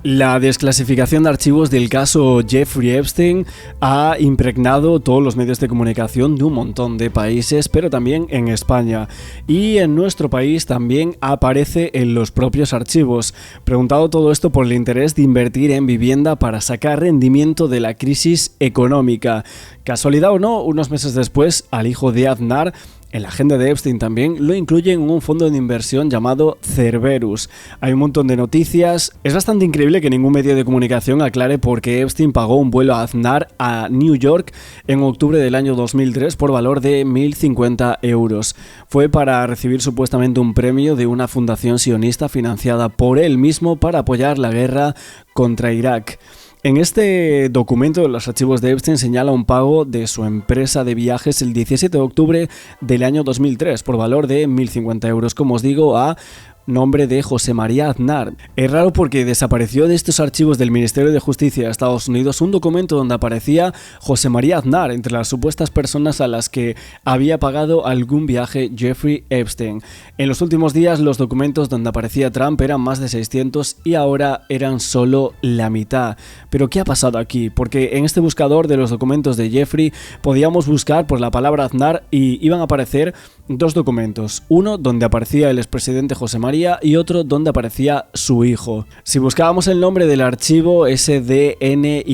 La desclasificación de archivos del caso Jeffrey Epstein ha impregnado todos los medios de comunicación de un montón de países, pero también en España. Y en nuestro país también aparece en los propios archivos. Preguntado todo esto por el interés de invertir en vivienda para sacar rendimiento de la crisis económica. Casualidad o no, unos meses después, al hijo de Aznar, en la agenda de Epstein también lo incluyen en un fondo de inversión llamado Cerberus. Hay un montón de noticias. Es bastante increíble que ningún medio de comunicación aclare por qué Epstein pagó un vuelo a Aznar a New York en octubre del año 2003 por valor de 1.050 euros. Fue para recibir supuestamente un premio de una fundación sionista financiada por él mismo para apoyar la guerra contra Irak. En este documento de los archivos de Epstein señala un pago de su empresa de viajes el 17 de octubre del año 2003 por valor de 1.050 euros, como os digo, a nombre de José María Aznar. Es raro porque desapareció de estos archivos del Ministerio de Justicia de Estados Unidos un documento donde aparecía José María Aznar entre las supuestas personas a las que había pagado algún viaje Jeffrey Epstein. En los últimos días los documentos donde aparecía Trump eran más de 600 y ahora eran solo la mitad. Pero ¿qué ha pasado aquí? Porque en este buscador de los documentos de Jeffrey podíamos buscar por la palabra Aznar y iban a aparecer dos documentos, uno donde aparecía el expresidente José María y otro donde aparecía su hijo. Si buscábamos el nombre del archivo SDNY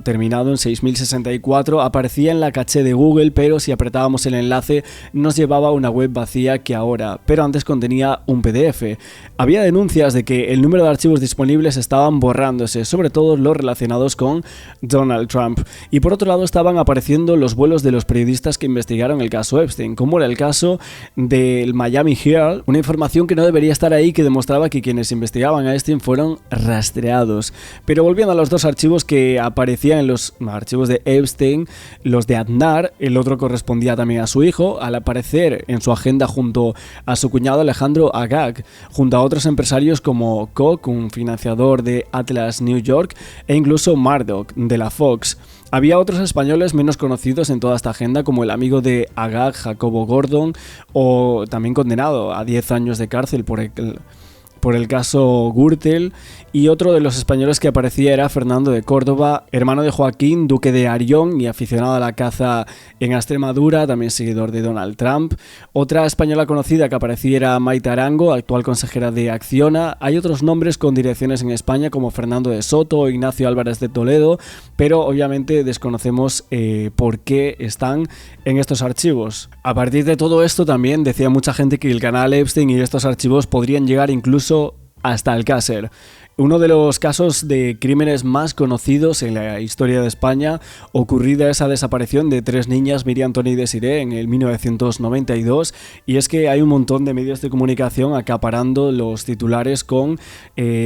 terminado en 6064 aparecía en la caché de Google, pero si apretábamos el enlace nos llevaba a una web vacía que ahora, pero antes contenía un PDF. Había denuncias de que el número de archivos disponibles estaban borrándose, sobre todo los relacionados con Donald Trump. Y por otro lado estaban apareciendo los vuelos de los periodistas que investigaron el caso Epstein, como era el caso del Miami Herald, una información que no debería estar ahí, que demostraba que quienes investigaban a Epstein fueron rastreados. Pero volviendo a los dos archivos que aparecían en los archivos de Epstein, los de Aznar, el otro correspondía también a su hijo, al aparecer en su agenda junto a su cuñado Alejandro Agag, junto a otros empresarios como Koch, un financiador de Atlas New York, e incluso Murdoch, de la Fox. Había otros españoles menos conocidos en toda esta agenda, como el amigo de Agag, Jacobo Gordon, o también condenado a 10 años de cárcel por el caso Gürtel, y otro de los españoles que aparecía era Fernando de Córdoba, hermano de Joaquín, duque de Arión y aficionado a la caza en Extremadura, también seguidor de Donald Trump. Otra española conocida que aparecía era Maite Arango, actual consejera de Acciona. Hay otros nombres con direcciones en España como Fernando de Soto o Ignacio Álvarez de Toledo, pero obviamente desconocemos por qué están en estos archivos. A partir de todo esto también decía mucha gente que el canal Epstein y estos archivos podrían llegar incluso hasta Alcácer. Uno de los casos de crímenes más conocidos en la historia de España, ocurrida esa desaparición de 3 niñas, Miriam, Tony y Desiree, en el 1992, y es que hay un montón de medios de comunicación acaparando los titulares con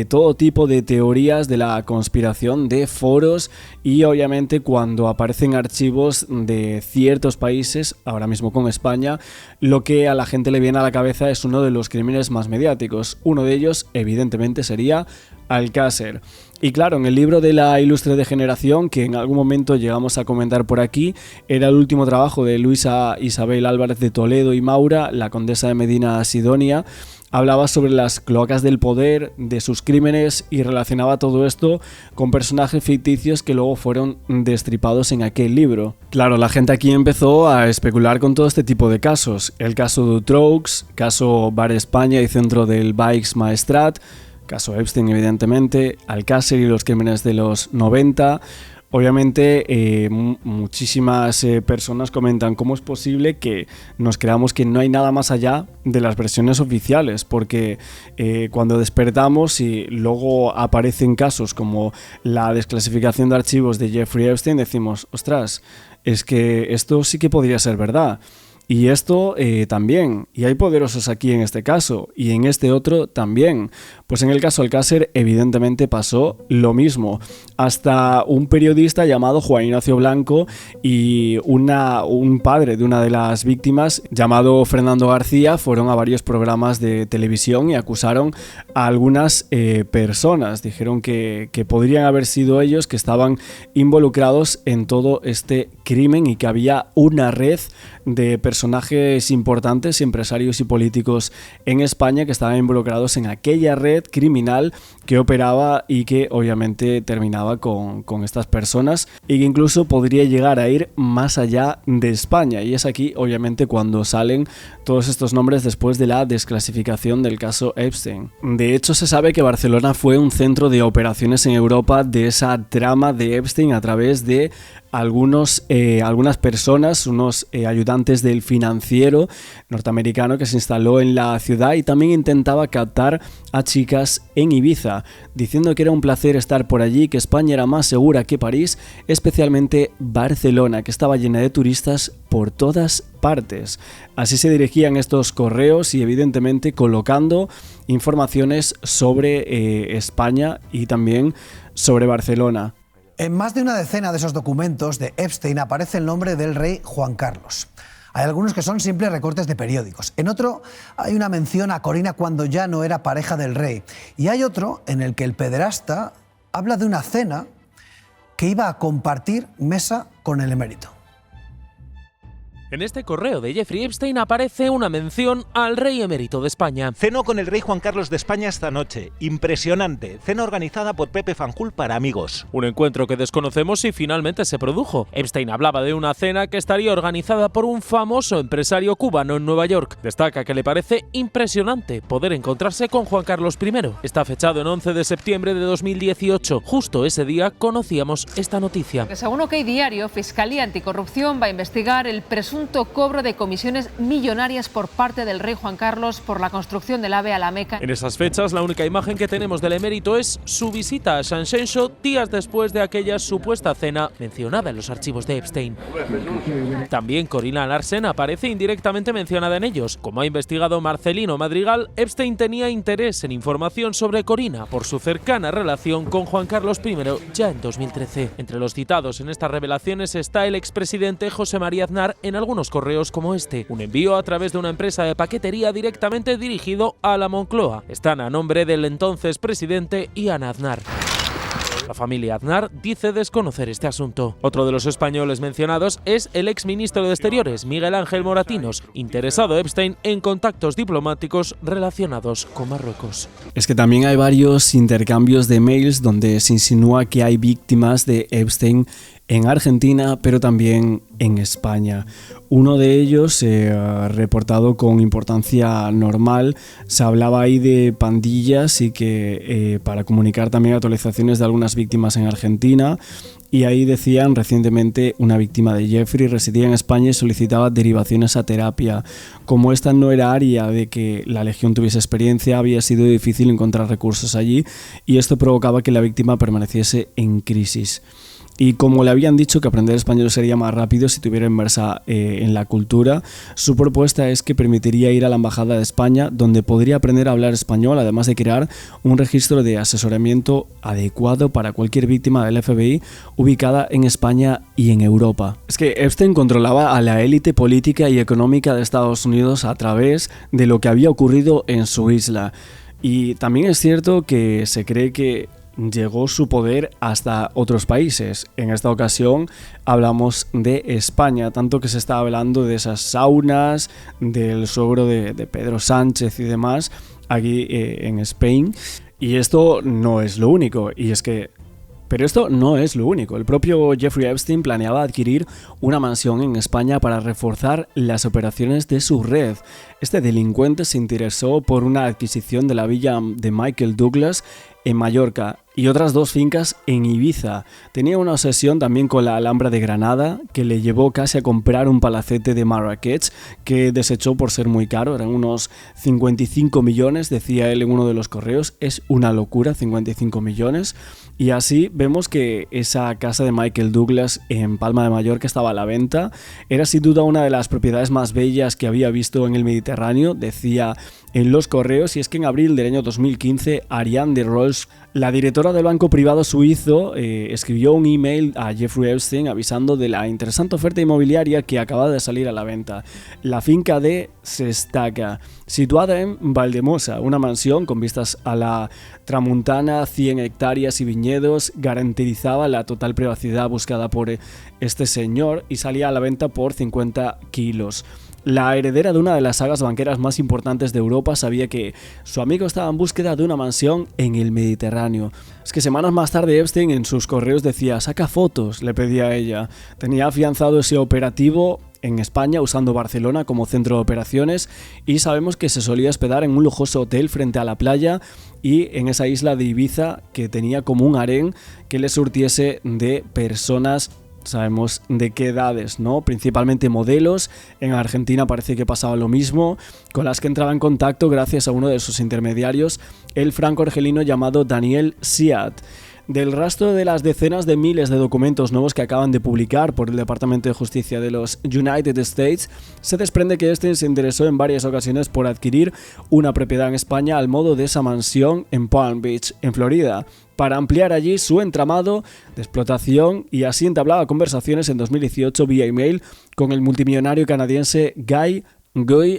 todo tipo de teorías de la conspiración, de foros, y obviamente cuando aparecen archivos de ciertos países, ahora mismo con España, lo que a la gente le viene a la cabeza es uno de los crímenes más mediáticos. Uno de ellos, evidentemente, sería Alcácer. Y claro, en el libro de la Ilustre Degeneración, que en algún momento llegamos a comentar por aquí, era el último trabajo de Luisa Isabel Álvarez de Toledo y Maura, la condesa de Medina Sidonia, hablaba sobre las cloacas del poder, de sus crímenes y relacionaba todo esto con personajes ficticios que luego fueron destripados en aquel libro. Claro, la gente aquí empezó a especular con todo este tipo de casos. El caso de Utroux, caso Bar España y centro del Baix Maestrat, caso Epstein evidentemente, Alcácer y los crímenes de los 90... Obviamente muchísimas personas comentan cómo es posible que nos creamos que no hay nada más allá de las versiones oficiales, porque cuando despertamos y luego aparecen casos como la desclasificación de archivos de Jeffrey Epstein, decimos, ostras, es que esto sí que podría ser verdad. Y esto también, y hay poderosos aquí en este caso, y en este otro también. Pues en el caso Alcácer evidentemente pasó lo mismo. Hasta un periodista llamado Juan Ignacio Blanco y un padre de una de las víctimas llamado Fernando García fueron a varios programas de televisión y acusaron a algunas personas. Dijeron que podrían haber sido ellos que estaban involucrados en todo este crimen y que había una red de personajes importantes, empresarios y políticos en España que estaban involucrados en aquella red red criminal que operaba y que obviamente terminaba con estas personas y que incluso podría llegar a ir más allá de España. Y es aquí obviamente cuando salen todos estos nombres después de la desclasificación del caso Epstein. De hecho, se sabe que Barcelona fue un centro de operaciones en Europa de esa trama de Epstein a través de algunas personas, unos ayudantes del financiero norteamericano que se instaló en la ciudad y también intentaba captar a chicas en Ibiza, diciendo que era un placer estar por allí, que España era más segura que París, especialmente Barcelona, que estaba llena de turistas por todas partes. Así se dirigían estos correos y evidentemente colocando informaciones sobre España y también sobre Barcelona. En más de una decena de esos documentos de Epstein aparece el nombre del rey Juan Carlos. Hay algunos que son simples recortes de periódicos. En otro hay una mención a Corina cuando ya no era pareja del rey. Y hay otro en el que el pederasta habla de una cena que iba a compartir mesa con el emérito. En este correo de Jeffrey Epstein aparece una mención al rey emérito de España. Ceno con el rey Juan Carlos de España esta noche. Impresionante. Cena organizada por Pepe Fanjul para amigos. Un encuentro que desconocemos si finalmente se produjo. Epstein hablaba de una cena que estaría organizada por un famoso empresario cubano en Nueva York. Destaca que le parece impresionante poder encontrarse con Juan Carlos I. Está fechado en 11 de septiembre de 2018. Justo ese día conocíamos esta noticia. Según OK Diario, Fiscalía Anticorrupción va a investigar el presunto cobro de comisiones millonarias por parte del rey Juan Carlos por la construcción del AVE a la Meca. En esas fechas, la única imagen que tenemos del emérito es su visita a Sanxenxo días después de aquella supuesta cena mencionada en los archivos de Epstein. También Corina Larsen aparece indirectamente mencionada en ellos. Como ha investigado Marcelino Madrigal, Epstein tenía interés en información sobre Corina por su cercana relación con Juan Carlos I ya en 2013. Entre los citados en estas revelaciones está el expresidente José María Aznar en algunos correos como este, un envío a través de una empresa de paquetería directamente dirigido a la Moncloa. Están a nombre del entonces presidente Ian Aznar. La familia Aznar dice desconocer este asunto. Otro de los españoles mencionados es el exministro de Exteriores, Miguel Ángel Moratinos, interesado Epstein en contactos diplomáticos relacionados con Marruecos. Es que también hay varios intercambios de mails donde se insinúa que hay víctimas de Epstein en Argentina, pero también en España. Uno de ellos, reportado con importancia normal, se hablaba ahí de pandillas y que para comunicar también actualizaciones de algunas víctimas en Argentina. Y ahí decían recientemente una víctima de Jeffrey residía en España y solicitaba derivaciones a terapia. Como esta no era área de que la Legión tuviese experiencia, había sido difícil encontrar recursos allí y esto provocaba que la víctima permaneciese en crisis. Y como le habían dicho que aprender español sería más rápido si tuviera inmersa en la cultura, su propuesta es que permitiría ir a la Embajada de España, donde podría aprender a hablar español, además de crear un registro de asesoramiento adecuado para cualquier víctima del FBI ubicada en España y en Europa. Es que Epstein controlaba a la élite política y económica de Estados Unidos a través de lo que había ocurrido en su isla. Y también es cierto que se cree que llegó su poder hasta otros países. En esta ocasión hablamos de España, tanto que se está hablando de esas saunas, del suegro de Pedro Sánchez y demás, aquí en España. Y esto no es lo único, Pero esto no es lo único. El propio Jeffrey Epstein planeaba adquirir una mansión en España para reforzar las operaciones de su red. Este delincuente se interesó por una adquisición de la villa de Michael Douglas en Mallorca y otras 2 fincas en Ibiza. Tenía una obsesión también con la Alhambra de Granada, que le llevó casi a comprar un palacete de Marrakech, que desechó por ser muy caro. Eran unos 55 millones, decía él en uno de los correos. Es una locura, 55 millones. Y así vemos que esa casa de Michael Douglas en Palma de Mallorca estaba a la venta. Era sin duda una de las propiedades más bellas que había visto en el Mediterráneo, decía en los correos. Y es que en abril del año 2015, Ariane de Rolls, la directora del banco privado suizo, escribió un email a Jeffrey Epstein avisando de la interesante oferta inmobiliaria que acaba de salir a la venta. La finca de Sestaca, situada en Valdemosa, una mansión con vistas a la Tramuntana, 100 hectáreas y viñedos, garantizaba la total privacidad buscada por este señor y salía a la venta por 50 kilos. La heredera de una de las sagas banqueras más importantes de Europa sabía que su amigo estaba en búsqueda de una mansión en el Mediterráneo. Es que semanas más tarde Epstein en sus correos decía: saca fotos, le pedía a ella. Tenía afianzado ese operativo en España usando Barcelona como centro de operaciones y sabemos que se solía hospedar en un lujoso hotel frente a la playa y en esa isla de Ibiza que tenía como un harén que le surtiese de personas. Sabemos de qué edades, ¿no? Principalmente modelos. En Argentina parece que pasaba lo mismo, con las que entraba en contacto gracias a uno de sus intermediarios, el franco-argelino llamado Daniel Siat. Del rastro de las decenas de miles de documentos nuevos que acaban de publicar por el Departamento de Justicia de los United States, se desprende que este se interesó en varias ocasiones por adquirir una propiedad en España al modo de esa mansión en Palm Beach, en Florida, para ampliar allí su entramado de explotación, y así entablaba conversaciones en 2018 vía email con el multimillonario canadiense Guy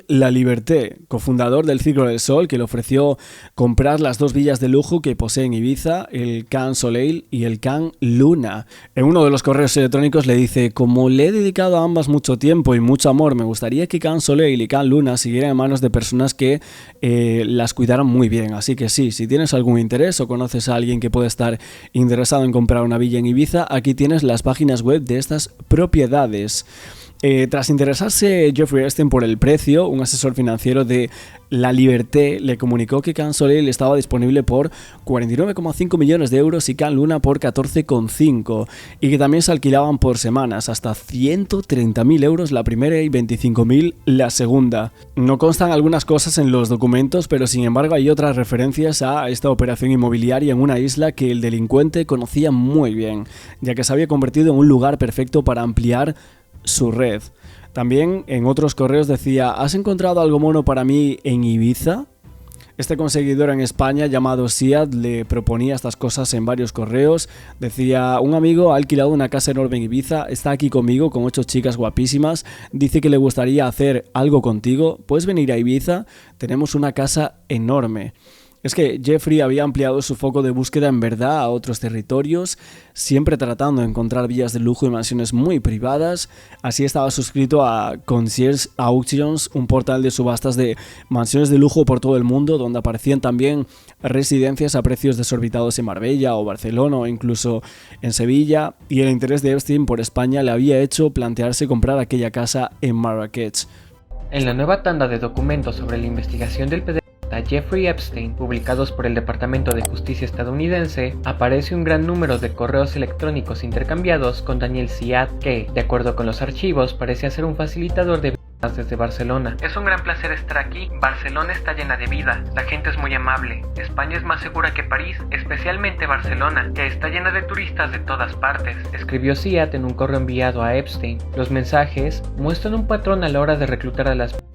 Laliberté, cofundador del Círculo del Sol, que le ofreció comprar las 2 villas de lujo que posee en Ibiza, el Can Soleil y el Can Luna. En uno de los correos electrónicos le dice: como le he dedicado a ambas mucho tiempo y mucho amor, me gustaría que Can Soleil y Can Luna siguieran en manos de personas que las cuidaran muy bien. Así que sí, si tienes algún interés o conoces a alguien que puede estar interesado en comprar una villa en Ibiza, aquí tienes las páginas web de estas propiedades. Tras interesarse Jeffrey Epstein por el precio, un asesor financiero de La Liberté le comunicó que Can Soleil estaba disponible por 49,5 millones de euros y Can Luna por 14,5, y que también se alquilaban por semanas, hasta 130.000 euros la primera y 25.000 la segunda. No constan algunas cosas en los documentos, pero sin embargo hay otras referencias a esta operación inmobiliaria en una isla que el delincuente conocía muy bien, ya que se había convertido en un lugar perfecto para ampliar su red. También en otros correos decía: ¿has encontrado algo mono para mí en Ibiza? Este conseguidor en España llamado Siad le proponía estas cosas en varios correos. Decía: un amigo ha alquilado una casa enorme en Ibiza, está aquí conmigo con 8 chicas guapísimas, dice que le gustaría hacer algo contigo, ¿puedes venir a Ibiza? Tenemos una casa enorme. Es que Jeffrey había ampliado su foco de búsqueda en verdad a otros territorios, siempre tratando de encontrar villas de lujo y mansiones muy privadas. Así estaba suscrito a Concierge Auctions, un portal de subastas de mansiones de lujo por todo el mundo, donde aparecían también residencias a precios desorbitados en Marbella o Barcelona o incluso en Sevilla, y el interés de Epstein por España le había hecho plantearse comprar aquella casa en Marrakech. En la nueva tanda de documentos sobre la investigación del pederasta Jeffrey Epstein, publicados por el Departamento de Justicia estadounidense, aparece un gran número de correos electrónicos intercambiados con Daniel Siat, que, de acuerdo con los archivos, parecía ser un facilitador de vidas desde Barcelona. Es un gran placer estar aquí. Barcelona está llena de vida. La gente es muy amable. España es más segura que París, especialmente Barcelona, que está llena de turistas de todas partes, escribió Siat en un correo enviado a Epstein. Los mensajes muestran un patrón a la hora de reclutar a las personas.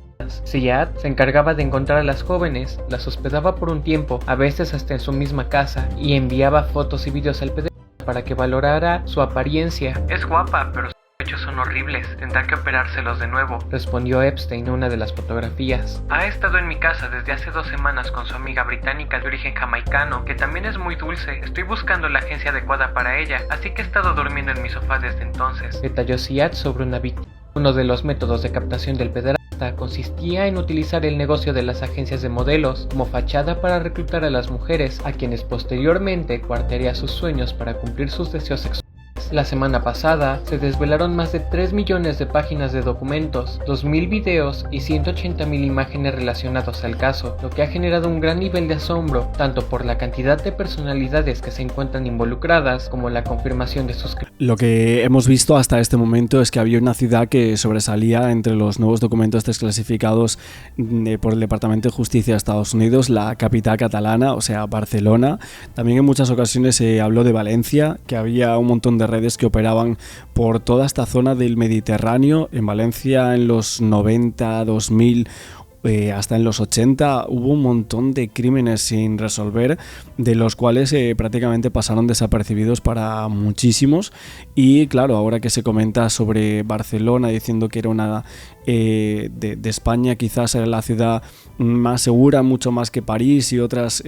Siat se encargaba de encontrar a las jóvenes, las hospedaba por un tiempo, a veces hasta en su misma casa, y enviaba fotos y videos al pederasta para que valorara su apariencia. Es guapa, pero sus pechos son horribles, tendrá que operárselos de nuevo, respondió Epstein en una de las fotografías. Ha estado en mi casa desde hace 2 semanas con su amiga británica de origen jamaicano, que también es muy dulce. Estoy buscando la agencia adecuada para ella, así que he estado durmiendo en mi sofá desde entonces, detalló Siat sobre una víctima. Uno de los métodos de captación del pederasta consistía en utilizar el negocio de las agencias de modelos como fachada para reclutar a las mujeres, a quienes posteriormente coartaría sus sueños para cumplir sus deseos sexuales. La semana pasada se desvelaron más de 3 millones de páginas de documentos, 2.000 videos y 180.000 imágenes relacionados al caso, lo que ha generado un gran nivel de asombro, tanto por la cantidad de personalidades que se encuentran involucradas como la confirmación de sus crímenes. Lo que hemos visto hasta este momento es que había una ciudad que sobresalía entre los nuevos documentos desclasificados por el Departamento de Justicia de Estados Unidos, la capital catalana, o sea, Barcelona. También en muchas ocasiones se habló de Valencia, que había un montón de redes que operaban por toda esta zona del Mediterráneo. En Valencia en los 90, 2000 hasta en los 80 hubo un montón de crímenes sin resolver, de los cuales prácticamente pasaron desapercibidos para muchísimos. Y claro, ahora que se comenta sobre Barcelona diciendo que era una de España, quizás era la ciudad más segura, mucho más que París y otras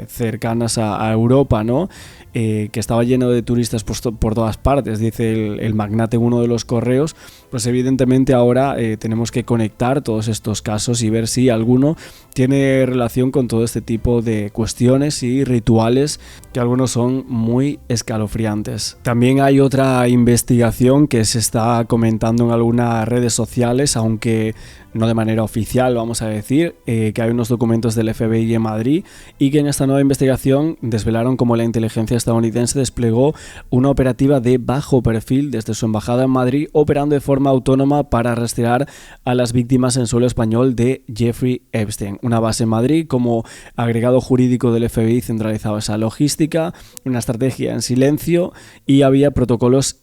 cercanas a Europa, ¿no? que estaba lleno de turistas por todas partes, dice el magnate en uno de los correos, pues evidentemente ahora tenemos que conectar todos estos casos y ver si alguno tiene relación con todo este tipo de cuestiones y rituales, que algunos son muy escalofriantes. También hay otra investigación que se está comentando en algunas redes sociales, aunque no de manera oficial, vamos a decir, que hay unos documentos del FBI en Madrid y que en esta nueva investigación desvelaron cómo la inteligencia estadounidense desplegó una operativa de bajo perfil desde su embajada en Madrid, operando de forma autónoma para rastrear a las víctimas en suelo español de Jeffrey Epstein. Una base en Madrid, como agregado jurídico del FBI centralizaba esa logística, una estrategia en silencio y había protocolos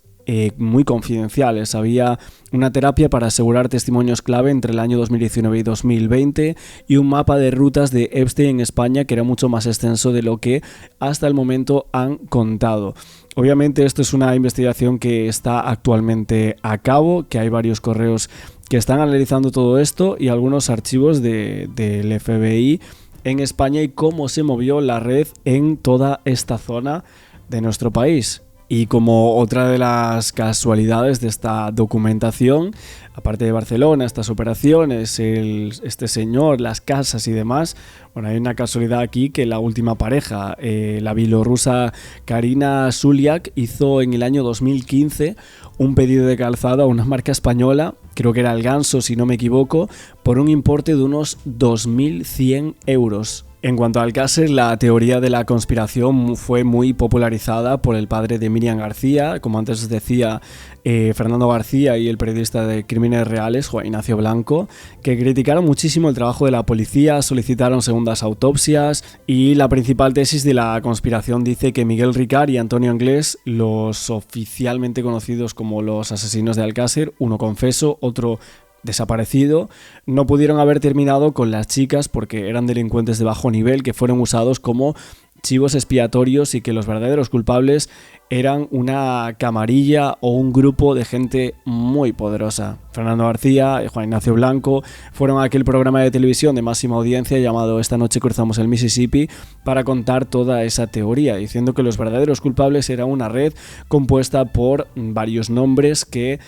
muy confidenciales. Había una terapia para asegurar testimonios clave entre el año 2019 y 2020 y un mapa de rutas de Epstein en España que era mucho más extenso de lo que hasta el momento han contado. Obviamente esto es una investigación que está actualmente a cabo, que hay varios correos que están analizando todo esto y algunos archivos del FBI en España y cómo se movió la red en toda esta zona de nuestro país. Y como otra de las casualidades de esta documentación, aparte de Barcelona, estas operaciones, este señor, las casas y demás, bueno, hay una casualidad aquí que la última pareja, la bielorrusa Karina Suliak, hizo en el año 2015 un pedido de calzado a una marca española, creo que era el Ganso si no me equivoco, por un importe de unos 2.100 euros. En cuanto al Alcácer, la teoría de la conspiración fue muy popularizada por el padre de Miriam García, como antes os decía, Fernando García, y el periodista de Crímenes Reales, Juan Ignacio Blanco, que criticaron muchísimo el trabajo de la policía, solicitaron segundas autopsias y la principal tesis de la conspiración dice que Miguel Ricard y Antonio Anglés, los oficialmente conocidos como los asesinos de Alcácer, uno confeso, otro desaparecido, no pudieron haber terminado con las chicas porque eran delincuentes de bajo nivel que fueron usados como chivos expiatorios y que los verdaderos culpables eran una camarilla o un grupo de gente muy poderosa. Fernando García y Juan Ignacio Blanco fueron a aquel programa de televisión de máxima audiencia llamado Esta noche cruzamos el Mississippi para contar toda esa teoría, diciendo que los verdaderos culpables era una red compuesta por varios nombres que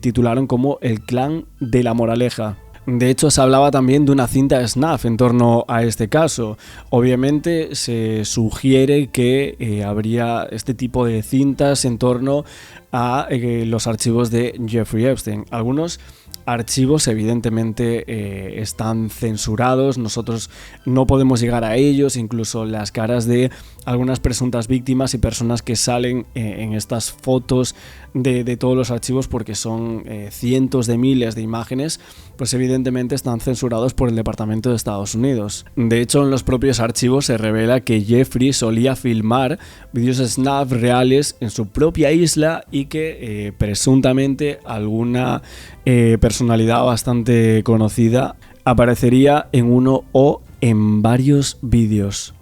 titularon como el Clan de la Moraleja. De hecho, se hablaba también de una cinta snuff en torno a este caso. Obviamente se sugiere que habría este tipo de cintas en torno a los archivos de Jeffrey Epstein. Algunos archivos evidentemente están censurados, nosotros no podemos llegar a ellos, incluso las caras de algunas presuntas víctimas y personas que salen en estas fotos de todos los archivos, porque son cientos de miles de imágenes, pues evidentemente están censurados por el Departamento de Estados Unidos. De hecho, en los propios archivos se revela que Jeffrey solía filmar vídeos snuff reales en su propia isla y que presuntamente alguna personalidad bastante conocida aparecería en uno o en varios vídeos.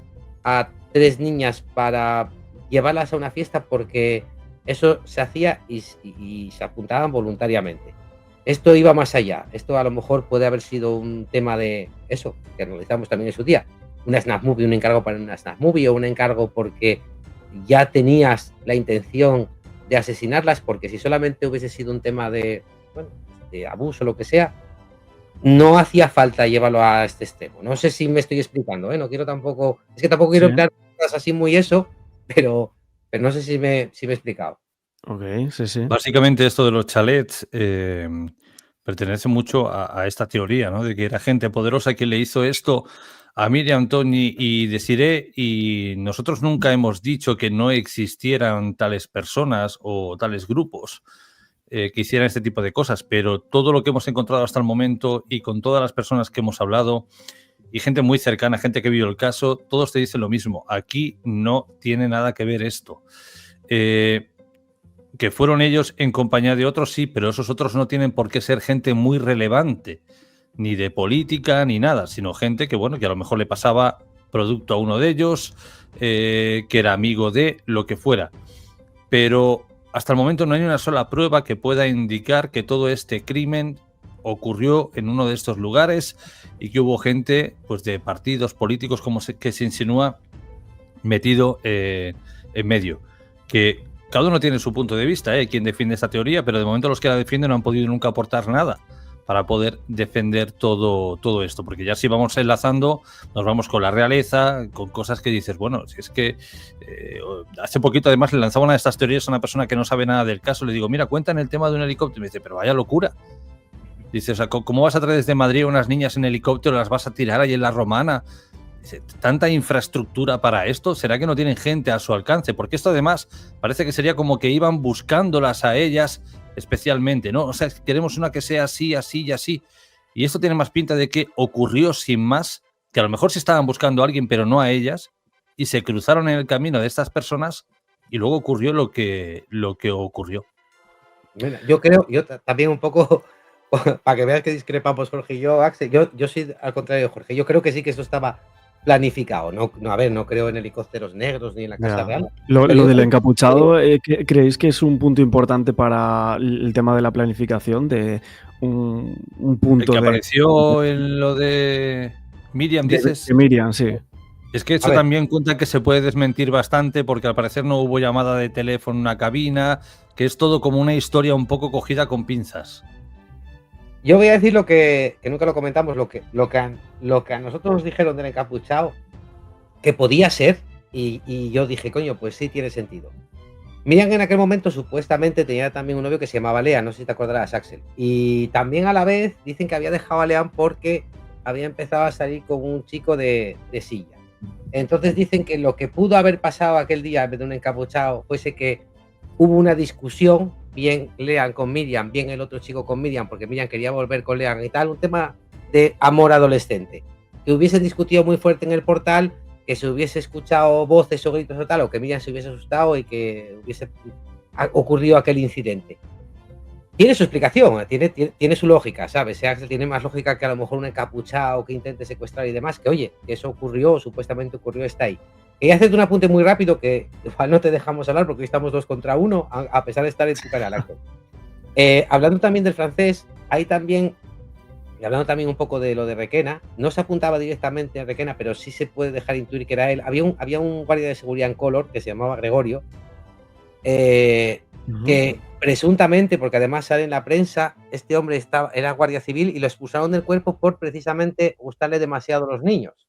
A 3 niñas para llevarlas a una fiesta porque eso se hacía y se apuntaban voluntariamente. Esto iba más allá. Esto a lo mejor puede haber sido un tema de eso, que analizamos también en su día. Una snap movie, un encargo para una snap movie o un encargo porque ya tenías la intención de asesinarlas, porque si solamente hubiese sido un tema de abuso o lo que sea, no hacía falta llevarlo a este extremo. No sé si me estoy explicando, no quiero tampoco, es que tampoco quiero emplear cosas así muy eso, pero no sé si me he explicado. Ok, sí. Básicamente esto de los chalets pertenece mucho a esta teoría, ¿no? De que era gente poderosa quien le hizo esto a Miriam, Tony y Desiree, y nosotros nunca hemos dicho que no existieran tales personas o tales grupos que hicieran este tipo de cosas, pero todo lo que hemos encontrado hasta el momento y con todas las personas que hemos hablado y gente muy cercana, gente que vio el caso, todos te dicen lo mismo. Aquí no tiene nada que ver esto. Que fueron ellos en compañía de otros, sí, pero esos otros no tienen por qué ser gente muy relevante, ni de política, ni nada, sino gente que, bueno, que a lo mejor le pasaba producto a uno de ellos, que era amigo de lo que fuera. Pero hasta el momento no hay una sola prueba que pueda indicar que todo este crimen ocurrió en uno de estos lugares y que hubo gente pues de partidos políticos, como que se insinúa, metido en en medio. Que cada uno tiene su punto de vista, quien defiende esta teoría, pero de momento los que la defienden no han podido nunca aportar nada para poder defender todo esto, porque ya si vamos enlazando, nos vamos con la realeza, con cosas que dices, bueno, si es que hace poquito además le lanzaba una de estas teorías a una persona que no sabe nada del caso, le digo, mira, cuentan el tema de un helicóptero, y me dice, pero vaya locura. Dice, o sea, ¿cómo vas a traer desde Madrid a unas niñas en helicóptero, las vas a tirar ahí en la Romana? Dice, ¿tanta infraestructura para esto? ¿Será que no tienen gente a su alcance? Porque esto además parece que sería como que iban buscándolas a ellas especialmente, ¿no? O sea, queremos una que sea así, así y así. Y esto tiene más pinta de que ocurrió sin más, que a lo mejor sí estaban buscando a alguien, pero no a ellas, y se cruzaron en el camino de estas personas y luego ocurrió lo que ocurrió. Bueno, yo creo, también un poco, para que veas que discrepamos Jorge y yo, Axel, yo soy al contrario de Jorge, yo creo que sí que esto estaba planificado, no creo en helicópteros negros ni en la Casa Real. Lo del encapuchado, ¿creéis que es un punto importante para el tema de la planificación? De un punto el que apareció en lo de Miriam, dices. De Miriam, sí. Es que esto también cuenta que se puede desmentir bastante porque al parecer no hubo llamada de teléfono en una cabina, que es todo como una historia un poco cogida con pinzas. Yo voy a decir lo que nunca lo comentamos, lo que a nosotros nos dijeron del encapuchado, que podía ser, y yo dije, coño, pues sí tiene sentido. Miriam en aquel momento supuestamente tenía también un novio que se llamaba Lean, no sé si te acordarás, Axel. Y también a la vez dicen que había dejado a Lean porque había empezado a salir con un chico de silla. Entonces dicen que lo que pudo haber pasado aquel día en vez de un encapuchado fuese que hubo una discusión, bien Lean con Miriam, bien el otro chico con Miriam, porque Miriam quería volver con Lean y tal, un tema de amor adolescente. Que hubiesen discutido muy fuerte en el portal, que se hubiese escuchado voces o gritos o tal, o que Miriam se hubiese asustado y que hubiese ocurrido aquel incidente. Tiene su explicación, tiene su lógica, ¿sabes? Axel tiene más lógica que a lo mejor un encapuchado que intente secuestrar y demás, que oye, que eso ocurrió, supuestamente ocurrió, está ahí. Quería hacerte un apunte muy rápido que igual no te dejamos hablar porque hoy estamos 2 contra 1, a pesar de estar en tu canal, Axel. Hablando también del francés, hay también, y hablando también un poco de lo de Requena, no se apuntaba directamente a Requena, pero sí se puede dejar intuir que era él. Había un guardia de seguridad en Color que se llamaba Gregorio, que presuntamente, porque además sale en la prensa, este hombre era guardia civil y lo expulsaron del cuerpo por precisamente gustarle demasiado a los niños.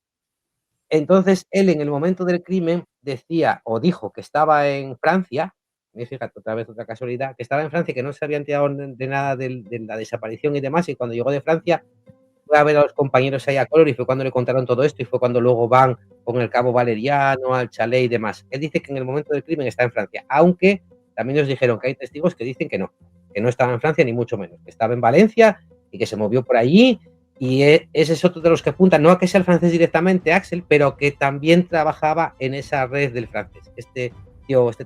Entonces, él en el momento del crimen decía o dijo que estaba en Francia, y fíjate, otra vez otra casualidad, que estaba en Francia, que no se había enterado de nada de la desaparición y demás, y cuando llegó de Francia fue a ver a los compañeros ahí a Color y fue cuando le contaron todo esto y fue cuando luego van con el cabo Valeriano al chalet y demás. Él dice que en el momento del crimen está en Francia, aunque también nos dijeron que hay testigos que dicen que no estaba en Francia ni mucho menos, que estaba en Valencia y que se movió por allí. Y ese es otro de los que apuntan, no a que sea el francés directamente, Axel, pero que también trabajaba en esa red del francés. Este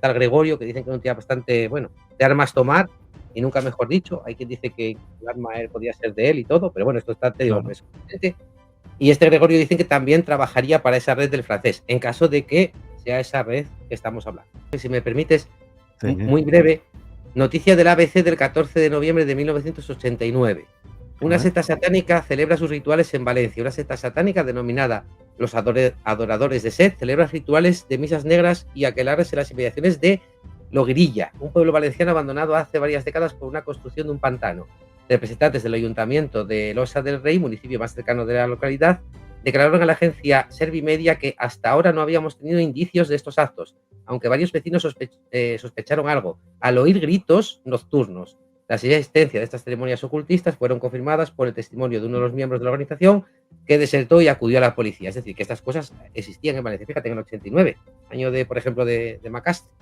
tal Gregorio, que dicen que es un tío bastante, bueno, de armas tomar, y nunca mejor dicho, hay quien dice que el arma podía ser de él y todo, pero bueno, esto está, te digo, y este Gregorio dicen que también trabajaría para esa red del francés, en caso de que sea esa red que estamos hablando. Si me permites, sí, muy breve, noticia del ABC del 14 de noviembre de 1989. Una secta satánica celebra sus rituales en Valencia. Una secta satánica denominada los Adoradores de Set celebra rituales de misas negras y aquelarres en las inmediaciones de Logrilla, un pueblo valenciano abandonado hace varias décadas por una construcción de un pantano. Representantes del ayuntamiento de Losa del Rey, municipio más cercano de la localidad, declararon a la agencia Servimedia que hasta ahora no habíamos tenido indicios de estos actos, aunque varios vecinos sospecharon algo al oír gritos nocturnos. La existencia de estas ceremonias ocultistas fueron confirmadas por el testimonio de uno de los miembros de la organización que desertó y acudió a la policía. Es decir, que estas cosas existían en Valencia. Fíjate, en el 89, año de, por ejemplo, de Macastre.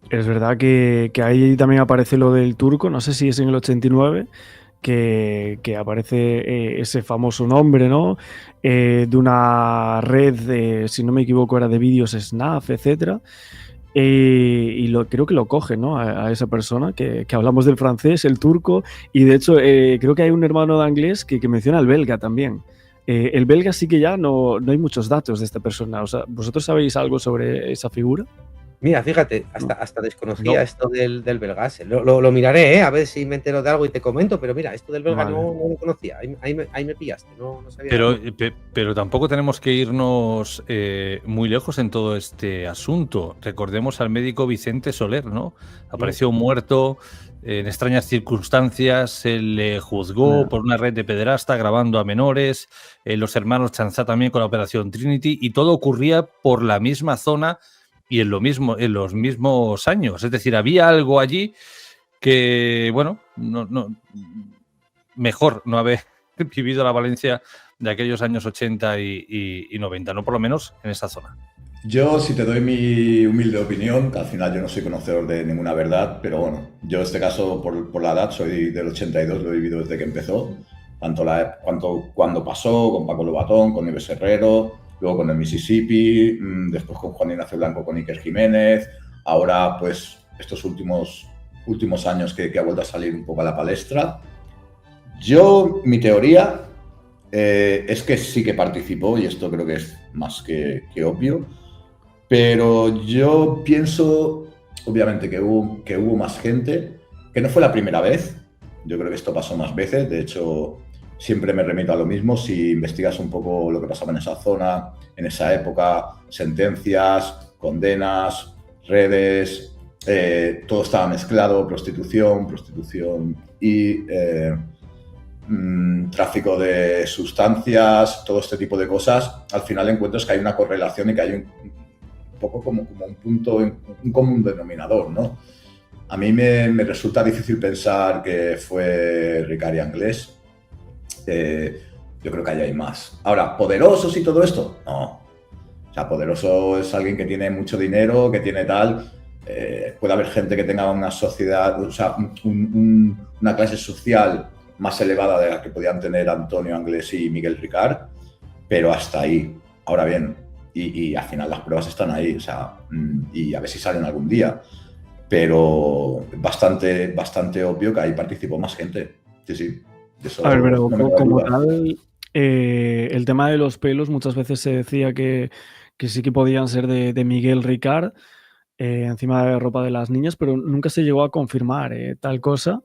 Es verdad que ahí también aparece lo del turco, no sé si es en el 89, que aparece ese famoso nombre, ¿no? De una red, si no me equivoco, era de vídeos Snap, etcétera. Y creo que lo coge, ¿no? A esa persona que hablamos del francés, el turco, y de hecho creo que hay un hermano de inglés que menciona el belga también. El belga sí que ya no hay muchos datos de esta persona. O sea, ¿vosotros sabéis algo sobre esa figura? Mira, fíjate, hasta desconocía esto del Belgas. Lo miraré, a ver si me entero de algo y te comento, pero mira, esto del belga no lo conocía. Ahí me pillaste, no sabía. Pero tampoco tenemos que irnos muy lejos en todo este asunto. Recordemos al médico Vicente Soler, ¿no? Apareció muerto en extrañas circunstancias, se le juzgó por una red de pederasta grabando a menores, los hermanos Chanzá también con la operación Trinity, y todo ocurría por la misma zona y en los mismos años. Es decir, había algo allí que, bueno, mejor no haber vivido la Valencia de aquellos años 80 y 90, no por lo menos en esa zona. Yo, si te doy mi humilde opinión, que al final yo no soy conocedor de ninguna verdad, pero bueno, yo en este caso, por la edad, soy del 82, lo he vivido desde que empezó, tanto cuando pasó, con Paco Lobatón, con Ives Herrero, luego con el Mississippi, después con Juan Ignacio Blanco, con Iker Jiménez, ahora pues estos últimos años que ha vuelto a salir un poco a la palestra. Mi teoría es que sí que participó, y esto creo que es más que obvio, pero yo pienso, obviamente, que hubo más gente, que no fue la primera vez. Yo creo que esto pasó más veces. De hecho, siempre me remito a lo mismo. Si investigas un poco lo que pasaba en esa zona, en esa época, sentencias, condenas, redes, todo estaba mezclado, prostitución y tráfico de sustancias, todo este tipo de cosas. Al final encuentras que hay una correlación y que hay un poco como un punto, un común denominador, ¿no? A mí me resulta difícil pensar que fue Ricard y Anglès. Yo creo que ahí hay más. Ahora, ¿poderosos y todo esto? No. O sea, poderoso es alguien que tiene mucho dinero, que tiene tal. Puede haber gente que tenga una sociedad, o sea, una clase social más elevada de la que podían tener Antonio Anglès y Miguel Ricard, pero hasta ahí. Ahora bien, y al final las pruebas están ahí, o sea, y a ver si salen algún día, pero bastante obvio que ahí participó más gente. Sí. Eso, a ver, pero como tal, el tema de los pelos muchas veces se decía que sí que podían ser de Miguel Ricard, encima de la ropa de las niñas, pero nunca se llegó a confirmar tal cosa.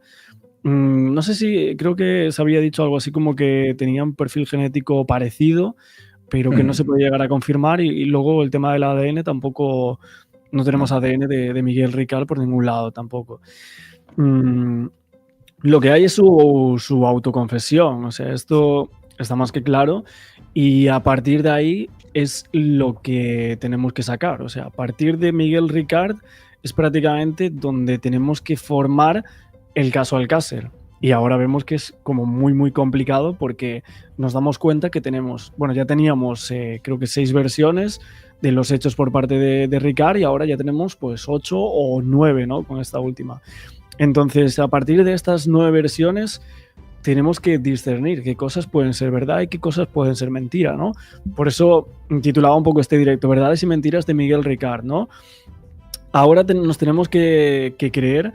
No sé si, creo que se había dicho algo así como que tenían un perfil genético parecido, pero que no se podía llegar a confirmar, y luego el tema del ADN tampoco, no tenemos ADN de Miguel Ricard por ningún lado tampoco. Lo que hay es su autoconfesión, o sea, esto está más que claro, y a partir de ahí es lo que tenemos que sacar. O sea, a partir de Miguel Ricard es prácticamente donde tenemos que formar el caso Alcácer. Y ahora vemos que es como muy complicado, porque nos damos cuenta que tenemos, bueno, ya teníamos creo que 6 versiones de los hechos por parte de Ricard, y ahora ya tenemos pues 8 o 9, ¿no? Con esta última. Entonces, a partir de estas 9 versiones, tenemos que discernir qué cosas pueden ser verdad y qué cosas pueden ser mentira, ¿no? Por eso titulaba un poco este directo, Verdades y Mentiras de Miguel Ricard, ¿no? Ahora nos tenemos que creer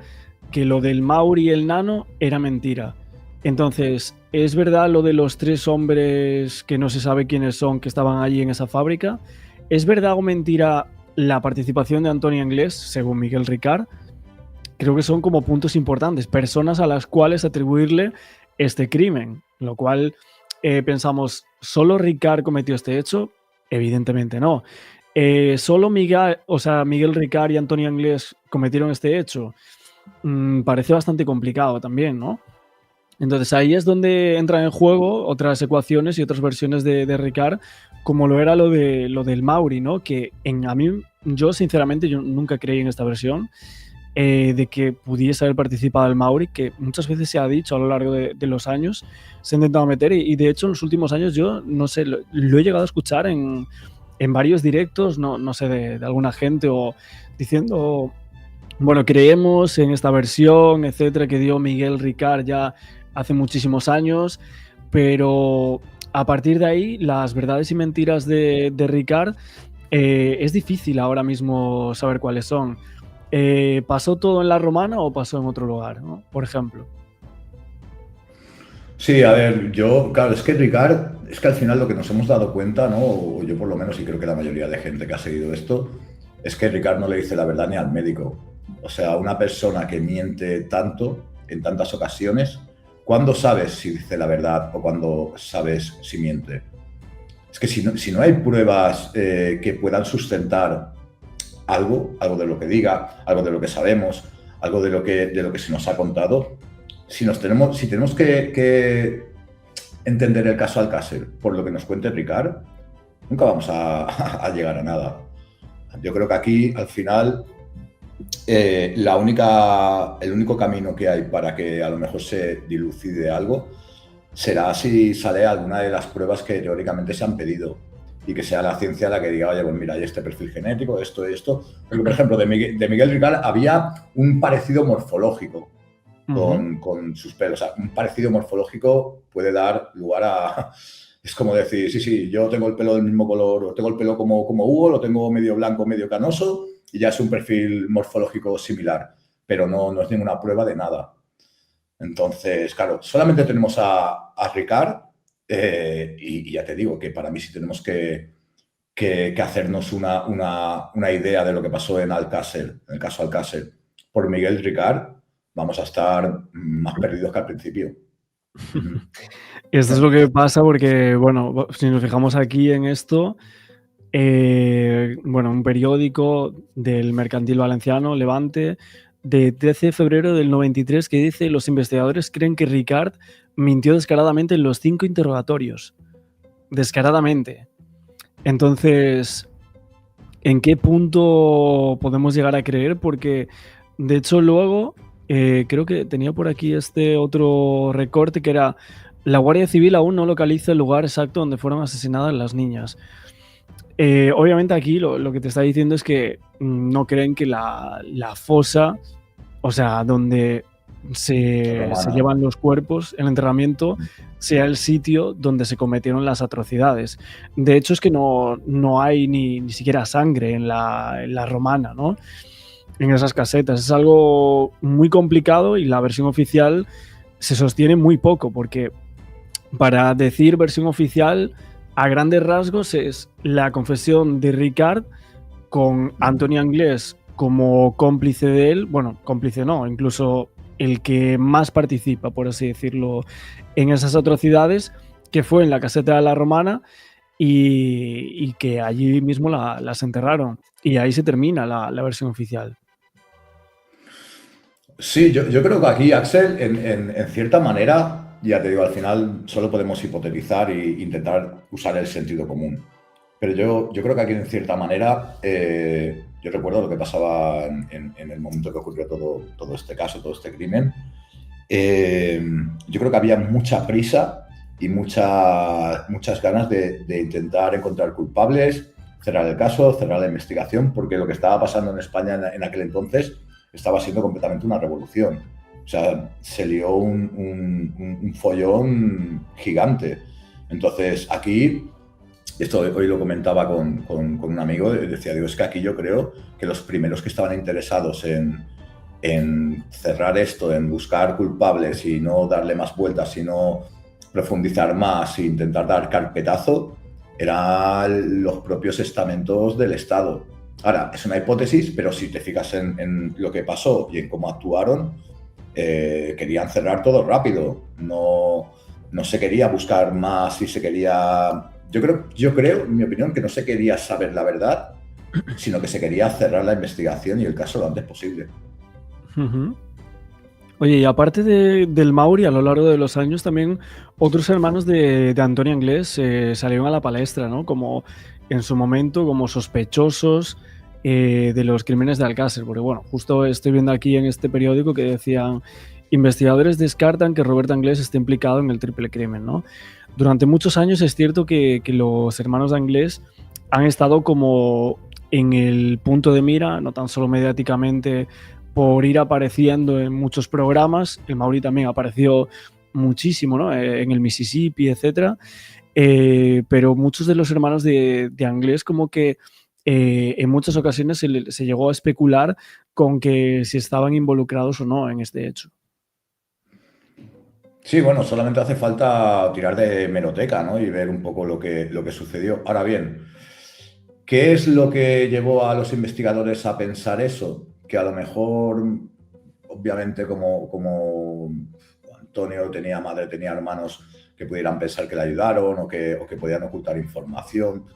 que lo del Mauri y el Nano era mentira. Entonces, ¿es verdad lo de los 3 hombres que no se sabe quiénes son, que estaban allí en esa fábrica? ¿Es verdad o mentira la participación de Antonio Anglès, según Miguel Ricard? Creo que son como puntos importantes, personas a las cuales atribuirle este crimen, lo cual pensamos, ¿solo Ricard cometió este hecho? Evidentemente no. ¿Solo Miguel Ricard y Antonio Anglès cometieron este hecho? Parece bastante complicado también, ¿no? Entonces ahí es donde entran en juego otras ecuaciones y otras versiones de Ricard, como lo era lo del Mauri, ¿no? Que yo sinceramente nunca creí en esta versión, de que pudiese haber participado el Mauri, que muchas veces se ha dicho a lo largo de los años, se ha intentado meter, y de hecho en los últimos años yo no sé, lo he llegado a escuchar en varios directos, no sé, de alguna gente, o diciendo, bueno, creemos en esta versión, etcétera, que dio Miguel Ricard ya hace muchísimos años, pero a partir de ahí, las verdades y mentiras de Ricard, es difícil ahora mismo saber cuáles son. ¿Pasó todo en la Romana o pasó en otro lugar, ¿no? Por ejemplo. Sí, a ver, claro, es que Ricard, es que al final lo que nos hemos dado cuenta, ¿no? O yo por lo menos, y creo que la mayoría de gente que ha seguido esto, es que Ricard no le dice la verdad ni al médico. O sea, una persona que miente tanto, en tantas ocasiones, ¿cuándo sabes si dice la verdad o cuándo sabes si miente? Es que si no hay pruebas que puedan sustentar algo de lo que diga, algo de lo que sabemos, algo de lo que se nos ha contado, si tenemos que entender el caso Alcácer por lo que nos cuente Ricard, nunca vamos a llegar a nada. Yo creo que aquí, al final, el único camino que hay para que a lo mejor se dilucide algo será si sale alguna de las pruebas que teóricamente se han pedido y que sea la ciencia la que diga, oye, pues mira, hay este perfil genético, esto y esto. Porque, por ejemplo, de Miguel Ricard había un parecido morfológico con sus pelos. O sea, un parecido morfológico puede dar lugar a... Es como decir, sí, yo tengo el pelo del mismo color, o tengo el pelo como Hugo, lo tengo medio blanco, medio canoso, y ya es un perfil morfológico similar, pero no es ninguna prueba de nada. Entonces, claro, solamente tenemos a Ricard, y ya te digo que para mí sí tenemos que hacernos una idea de lo que pasó en Alcácer, en el caso Alcácer, por Miguel Ricard, vamos a estar más perdidos que al principio. Esto es lo que pasa porque, bueno, si nos fijamos aquí en esto, un periódico del Mercantil Valenciano, Levante, de 13 de febrero del 93, que dice: los investigadores creen que Ricard mintió descaradamente en los 5 interrogatorios. Descaradamente. Entonces, ¿en qué punto podemos llegar a creer? Porque, de hecho, luego, creo que tenía por aquí este otro recorte que era: la Guardia Civil aún no localiza el lugar exacto donde fueron asesinadas las niñas. Obviamente aquí lo que te está diciendo es que no creen que la fosa, o sea, donde se llevan los cuerpos, el enterramiento, sea el sitio donde se cometieron las atrocidades. De hecho, es que no hay ni siquiera sangre en la romana, ¿no? En esas casetas. Es algo muy complicado y la versión oficial se sostiene muy poco, porque para decir versión oficial, a grandes rasgos, es la confesión de Ricard con Antoni Anglès como cómplice de él, bueno, cómplice no, incluso el que más participa, por así decirlo, en esas atrocidades, que fue en la caseta de la Romana y que allí mismo las enterraron. Y ahí se termina la versión oficial. Sí, yo creo que aquí, Axel, en cierta manera, ya te digo, al final solo podemos hipotetizar e intentar usar el sentido común. Pero yo creo que aquí, en cierta manera, yo recuerdo lo que pasaba en el momento que ocurrió todo este caso, todo este crimen. Yo creo que había mucha prisa y muchas ganas de intentar encontrar culpables, cerrar el caso, cerrar la investigación, porque lo que estaba pasando en España en aquel entonces estaba siendo completamente una revolución. O sea, se lió un follón gigante. Entonces, aquí, esto hoy lo comentaba con un amigo, decía, digo, es que aquí yo creo que los primeros que estaban interesados en cerrar esto, en buscar culpables y no darle más vueltas, sino profundizar más e intentar dar carpetazo, eran los propios estamentos del Estado. Ahora, es una hipótesis, pero si te fijas en lo que pasó y en cómo actuaron, querían cerrar todo rápido. No se quería buscar más y se quería... Yo creo, en mi opinión, que no se quería saber la verdad, sino que se quería cerrar la investigación y el caso lo antes posible. Uh-huh. Oye, y aparte del Mauri, a lo largo de los años también otros hermanos de Antoni Anglès salieron a la palestra, ¿no? Como en su momento, como sospechosos de los crímenes de Alcácer. Porque bueno, justo estoy viendo aquí en este periódico que decían: investigadores descartan que Robert Anglès esté implicado en el triple crimen, ¿no? Durante muchos años es cierto que los hermanos de Anglès han estado como en el punto de mira, no tan solo mediáticamente, por ir apareciendo en muchos programas. El Mauri también apareció muchísimo, ¿no? En el Mississippi, etc. Pero muchos de los hermanos de Anglès, como que en muchas ocasiones se llegó a especular con que si estaban involucrados o no en este hecho. Sí, bueno, solamente hace falta tirar de hemeroteca, ¿no? Y ver un poco lo que sucedió. Ahora bien, ¿Qué es lo que llevó a los investigadores a pensar eso? Que a lo mejor, obviamente, como Antonio tenía madre, tenía hermanos que pudieran pensar que le ayudaron o que podían ocultar información.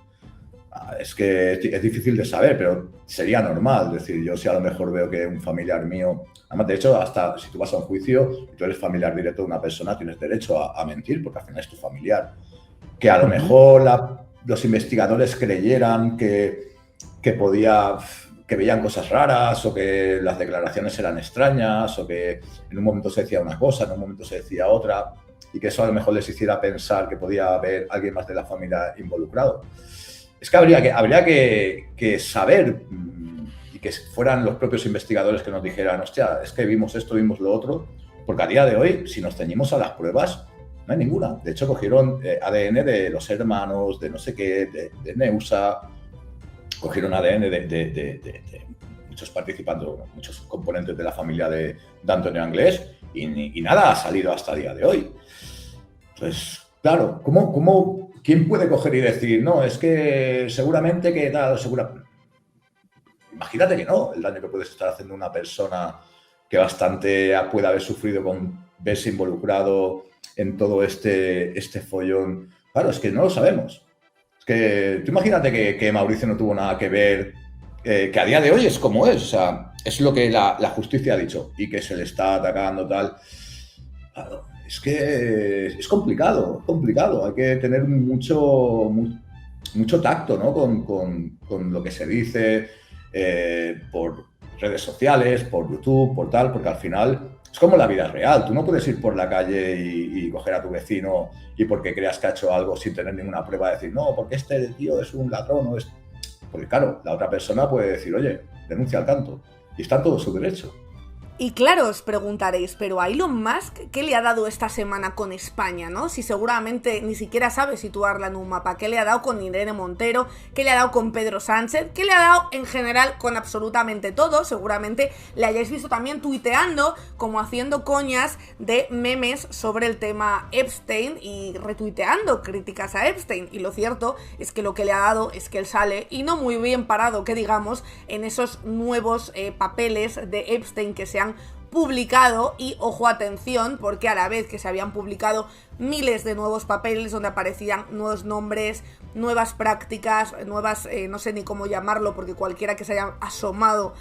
Es que es difícil de saber, pero sería normal. Es decir, yo si a lo mejor veo que un familiar mío... Además, de hecho, hasta si tú vas a un juicio y tú eres familiar directo de una persona, tienes derecho a mentir porque al final es tu familiar. Que a lo mejor los investigadores creyeran que veían cosas raras o que las declaraciones eran extrañas o que en un momento se decía una cosa, en un momento se decía otra y que eso a lo mejor les hiciera pensar que podía haber alguien más de la familia involucrado. Es que habría que saber y que fueran los propios investigadores que nos dijeran, hostia, es que vimos esto, vimos lo otro, porque a día de hoy, si nos ceñimos a las pruebas, no hay ninguna. De hecho, cogieron ADN de los hermanos, de no sé qué, de Neusa, cogieron ADN de muchos participantes, muchos componentes de la familia de Antonio Anglés y nada ha salido hasta el día de hoy. Entonces, claro, ¿quién puede coger y decir, no, es que seguramente que tal, Imagínate que no, el daño que puedes estar haciendo a una persona que bastante puede haber sufrido con verse involucrado en todo este follón. Claro, es que no lo sabemos. Es que tú imagínate que Mauricio no tuvo nada que ver, que a día de hoy es como es, o sea, es lo que la justicia ha dicho y que se le está atacando tal. Claro, es que es complicado, hay que tener mucho tacto, ¿no? con lo que se dice por redes sociales, por YouTube, por tal, porque al final es como la vida real. Tú no puedes ir por la calle y coger a tu vecino y porque creas que ha hecho algo sin tener ninguna prueba decir, no, porque este tío es un ladrón o es... Porque claro, la otra persona puede decir, oye, denuncia al canto y está en todo su derecho. Y claro, os preguntaréis, pero a Elon Musk, ¿qué le ha dado esta semana con España, no? Si seguramente ni siquiera sabe situarla en un mapa. ¿Qué le ha dado con Irene Montero? ¿Qué le ha dado con Pedro Sánchez? ¿Qué le ha dado en general con absolutamente todo? Seguramente le hayáis visto también tuiteando, como haciendo coñas de memes sobre el tema Epstein y retuiteando críticas a Epstein. Y lo cierto es que lo que le ha dado es que él sale, y no muy bien parado, que digamos, en esos nuevos papeles de Epstein que se han publicado. Y ojo, atención, porque a la vez que se habían publicado miles de nuevos papeles donde aparecían nuevos nombres, nuevas prácticas, nuevas, no sé ni cómo llamarlo, porque cualquiera que se haya asomado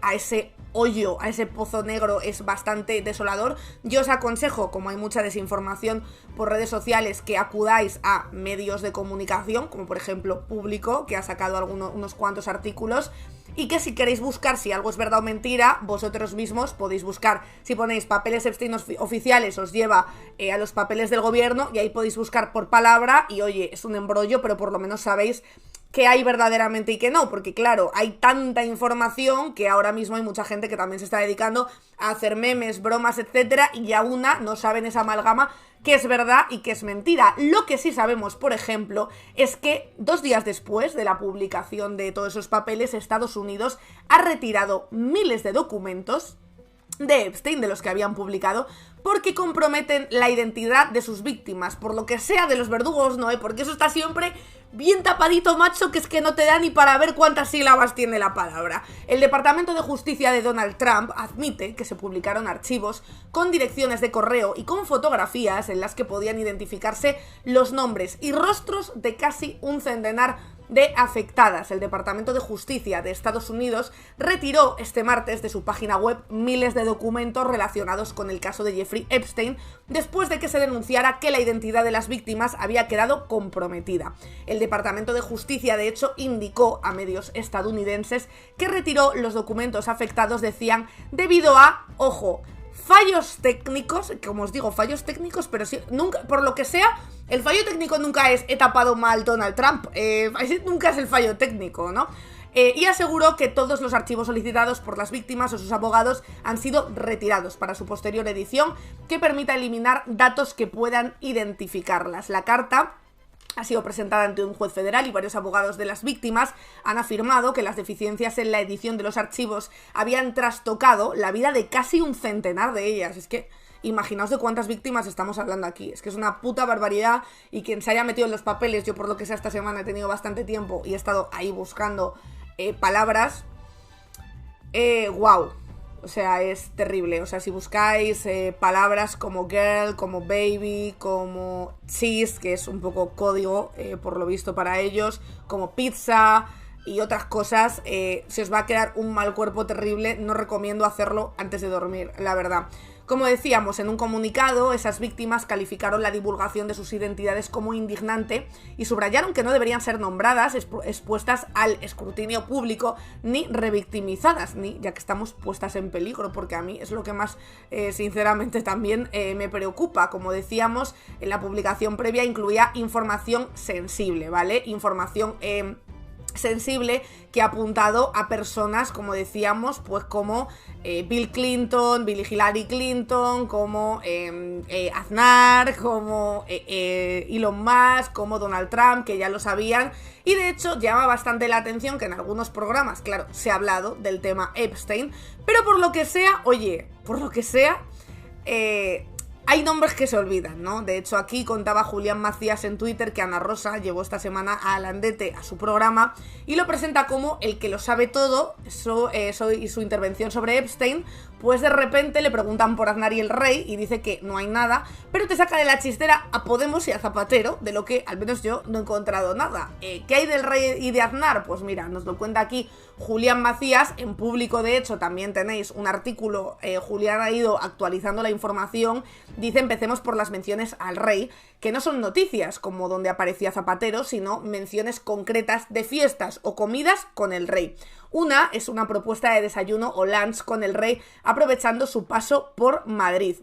a ese hoyo, a ese pozo negro, es bastante desolador. Yo os aconsejo, como hay mucha desinformación por redes sociales, que acudáis a medios de comunicación, como por ejemplo Público, que ha sacado unos cuantos artículos, y que si queréis buscar si algo es verdad o mentira, vosotros mismos podéis buscar. Si ponéis papeles Epstein oficiales, os lleva a los papeles del gobierno y ahí podéis buscar por palabra y oye, es un embrollo, pero por lo menos sabéis qué hay verdaderamente y qué no, porque claro, hay tanta información que ahora mismo hay mucha gente que también se está dedicando a hacer memes, bromas, etcétera, y aún no saben esa amalgama qué es verdad y qué es mentira. Lo que sí sabemos, por ejemplo, es que 2 días después de la publicación de todos esos papeles, Estados Unidos ha retirado miles de documentos de Epstein, de los que habían publicado, porque comprometen la identidad de sus víctimas, por lo que sea de los verdugos, no, porque eso está siempre bien tapadito, macho, que es que no te da ni para ver cuántas sílabas tiene la palabra. El Departamento de Justicia de Donald Trump admite que se publicaron archivos con direcciones de correo y con fotografías en las que podían identificarse los nombres y rostros de casi un centenar de afectadas. El Departamento de Justicia de Estados Unidos retiró este martes de su página web miles de documentos relacionados con el caso de Jeffrey Epstein, después de que se denunciara que la identidad de las víctimas había quedado comprometida. El Departamento de Justicia, de hecho, indicó a medios estadounidenses que retiró los documentos afectados, decían, debido a, ojo, fallos técnicos, como os digo, fallos técnicos, pero sí, nunca, por lo que sea, el fallo técnico nunca es he tapado mal Donald Trump, nunca es el fallo técnico, ¿no? Y aseguró que todos los archivos solicitados por las víctimas o sus abogados han sido retirados para su posterior edición, que permita eliminar datos que puedan identificarlas. La carta ha sido presentada ante un juez federal y varios abogados de las víctimas han afirmado que las deficiencias en la edición de los archivos habían trastocado la vida de casi un centenar de ellas. Es que imaginaos de cuántas víctimas estamos hablando aquí. Es que es una puta barbaridad, y quien se haya metido en los papeles, yo por lo que sea esta semana he tenido bastante tiempo y he estado ahí buscando palabras, wow. O sea, es terrible. O sea, si buscáis palabras como girl, como baby, como cheese, que es un poco código por lo visto para ellos, como pizza y otras cosas, se os va a quedar un mal cuerpo terrible. No recomiendo hacerlo antes de dormir, la verdad. Como decíamos, en un comunicado, esas víctimas calificaron la divulgación de sus identidades como indignante y subrayaron que no deberían ser nombradas, expuestas al escrutinio público, ni revictimizadas, ya que estamos puestas en peligro, porque a mí es lo que más, sinceramente, también me preocupa. Como decíamos, en la publicación previa incluía información sensible, ¿vale? Información sensible que ha apuntado a personas, como decíamos, pues como Bill Clinton, Bill Hillary Clinton, como Aznar, como Elon Musk, como Donald Trump, que ya lo sabían. Y de hecho llama bastante la atención que en algunos programas, claro, se ha hablado del tema Epstein, pero por lo que sea, oye, por lo que sea, hay nombres que se olvidan, ¿no? De hecho, aquí contaba Julián Macías en Twitter que Ana Rosa llevó esta semana a Alandete a su programa y lo presenta como el que lo sabe todo, y su intervención sobre Epstein. Pues de repente le preguntan por Aznar y el Rey y dice que no hay nada, pero te saca de la chistera a Podemos y a Zapatero, de lo que al menos yo no he encontrado nada. ¿Qué hay del Rey y de Aznar? Pues mira, nos lo cuenta aquí Julián Macías. En Público, de hecho, también tenéis un artículo. Julián ha ido actualizando la información. Dice: empecemos por las menciones al Rey, que no son noticias como donde aparecía Zapatero, sino menciones concretas de fiestas o comidas con el Rey. Una es una propuesta de desayuno o lunch con el Rey aprovechando su paso por Madrid.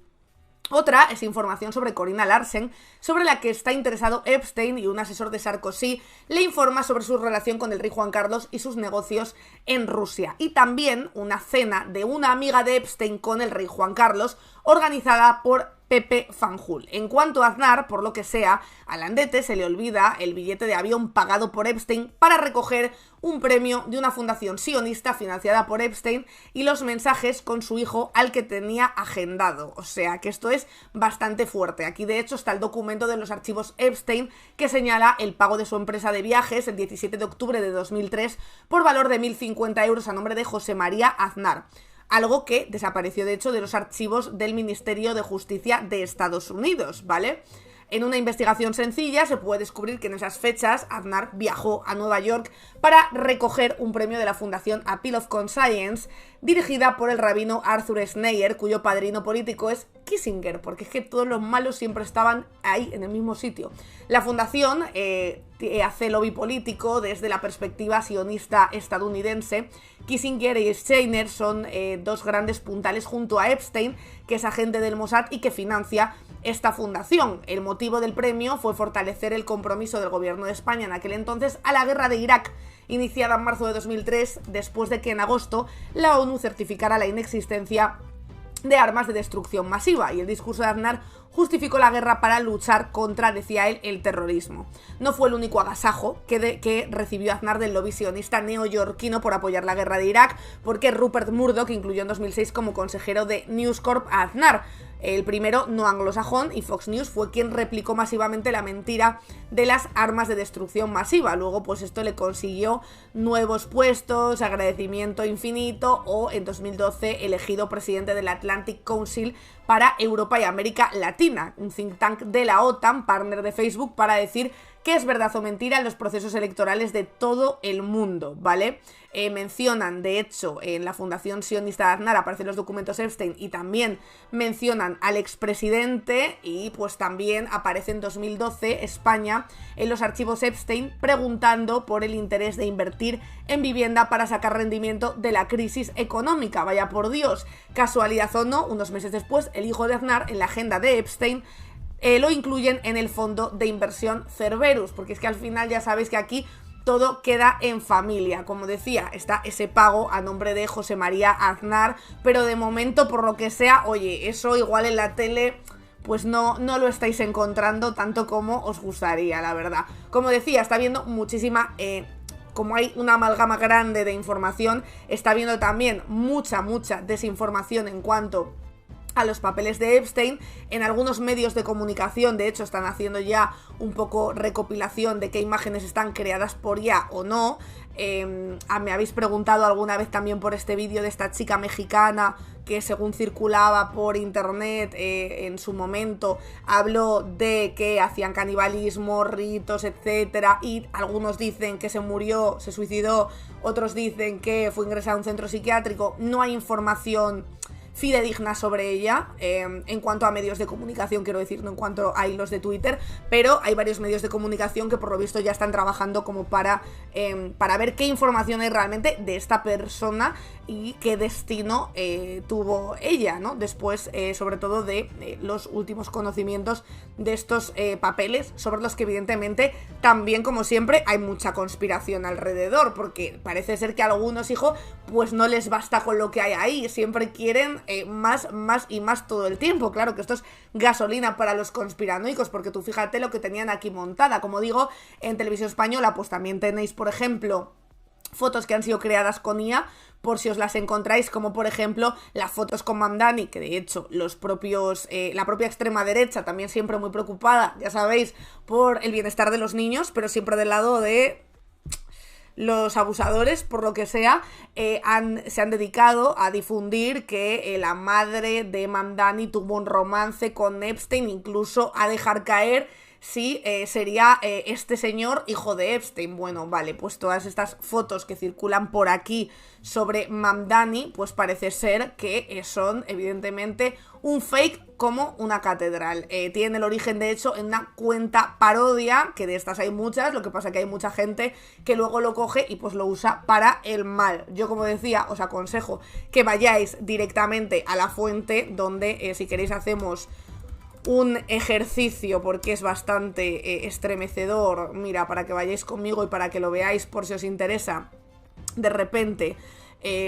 Otra es información sobre Corina Larsen, sobre la que está interesado Epstein, y un asesor de Sarkozy le informa sobre su relación con el rey Juan Carlos y sus negocios en Rusia. Y también una cena de una amiga de Epstein con el rey Juan Carlos, organizada por Pepe Fanjul. En cuanto a Aznar, por lo que sea, a Landete se le olvida el billete de avión pagado por Epstein para recoger un premio de una fundación sionista financiada por Epstein y los mensajes con su hijo al que tenía agendado. O sea que esto es bastante fuerte. Aquí de hecho está el documento de los archivos Epstein que señala el pago de su empresa de viajes el 17 de octubre de 2003 por valor de 1.050 euros a nombre de José María Aznar. Algo que desapareció de hecho de los archivos del Ministerio de Justicia de Estados Unidos, ¿vale? En una investigación sencilla se puede descubrir que en esas fechas Aznar viajó a Nueva York para recoger un premio de la Fundación Appeal of Conscience, dirigida por el rabino Arthur Schneier, cuyo padrino político es Kissinger, porque es que todos los malos siempre estaban ahí en el mismo sitio. La fundación hace lobby político desde la perspectiva sionista estadounidense. Kissinger y Schneier son dos grandes puntales junto a Epstein, que es agente del Mossad y que financia esta fundación. El motivo del premio fue fortalecer el compromiso del gobierno de España en aquel entonces a la guerra de Irak, iniciada en marzo de 2003, después de que en agosto la ONU certificara la inexistencia de armas de destrucción masiva, y el discurso de Aznar justificó la guerra para luchar contra, decía él, el terrorismo. No fue el único agasajo que recibió Aznar del lobby sionista neoyorquino por apoyar la guerra de Irak, porque Rupert Murdoch incluyó en 2006 como consejero de News Corp a Aznar, el primero no anglosajón, y Fox News fue quien replicó masivamente la mentira de las armas de destrucción masiva. Luego pues esto le consiguió nuevos puestos, agradecimiento infinito, o en 2012 elegido presidente del Atlantic Council para Europa y América Latina, un think tank de la OTAN, partner de Facebook, para decir que es verdad o mentira en los procesos electorales de todo el mundo, ¿vale? Mencionan, de hecho, en la Fundación Sionista de Aznar aparecen los documentos Epstein, y también mencionan al expresidente, y pues también aparece en 2012 España en los archivos Epstein preguntando por el interés de invertir en vivienda para sacar rendimiento de la crisis económica. Vaya por Dios, casualidad o no, unos meses después el hijo de Aznar en la agenda de Epstein lo incluyen en el fondo de inversión Cerberus, porque es que al final ya sabéis que aquí todo queda en familia. Como decía, está ese pago a nombre de José María Aznar, pero de momento, por lo que sea, oye, eso igual en la tele pues no lo estáis encontrando tanto como os gustaría, la verdad. Como decía, está habiendo muchísima... como hay una amalgama grande de información, está habiendo también mucha desinformación en cuanto a los papeles de Epstein. En algunos medios de comunicación, de hecho, están haciendo ya un poco recopilación de qué imágenes están creadas por IA o no. Me habéis preguntado alguna vez también por este vídeo de esta chica mexicana que, según circulaba por internet en su momento, habló de que hacían canibalismo, ritos, etcétera, y algunos dicen que se murió, se suicidó, otros dicen que fue ingresada a un centro psiquiátrico. No hay información fidedigna sobre ella, en cuanto a medios de comunicación, quiero decir, no en cuanto a hilos de Twitter, pero hay varios medios de comunicación que por lo visto ya están trabajando como para ver qué información hay realmente de esta persona y qué destino tuvo ella, ¿no? Después, sobre todo, de los últimos conocimientos de estos papeles, sobre los que evidentemente también, como siempre, hay mucha conspiración alrededor, porque parece ser que a algunos, pues no les basta con lo que hay ahí, siempre quieren más y más todo el tiempo. Claro que esto es gasolina para los conspiranoicos, porque tú fíjate lo que tenían aquí montada. Como digo, en Televisión Española pues también tenéis, por ejemplo, fotos que han sido creadas con IA, por si os las encontráis, como por ejemplo las fotos con Mamdani, que de hecho la propia extrema derecha, también siempre muy preocupada, ya sabéis, por el bienestar de los niños, pero siempre del lado de los abusadores, por lo que sea, se han dedicado a difundir que la madre de Mamdani tuvo un romance con Epstein, incluso a dejar caer si sería este señor hijo de Epstein. Bueno, vale, pues todas estas fotos que circulan por aquí sobre Mamdani, pues parece ser que son evidentemente un fake como una catedral. Tiene el origen, de hecho, en una cuenta parodia, que de estas hay muchas, lo que pasa que hay mucha gente que luego lo coge y pues lo usa para el mal. Yo, como decía, os aconsejo que vayáis directamente a la fuente, donde si queréis hacemos un ejercicio, porque es bastante estremecedor. Mira, para que vayáis conmigo y para que lo veáis por si os interesa. De repente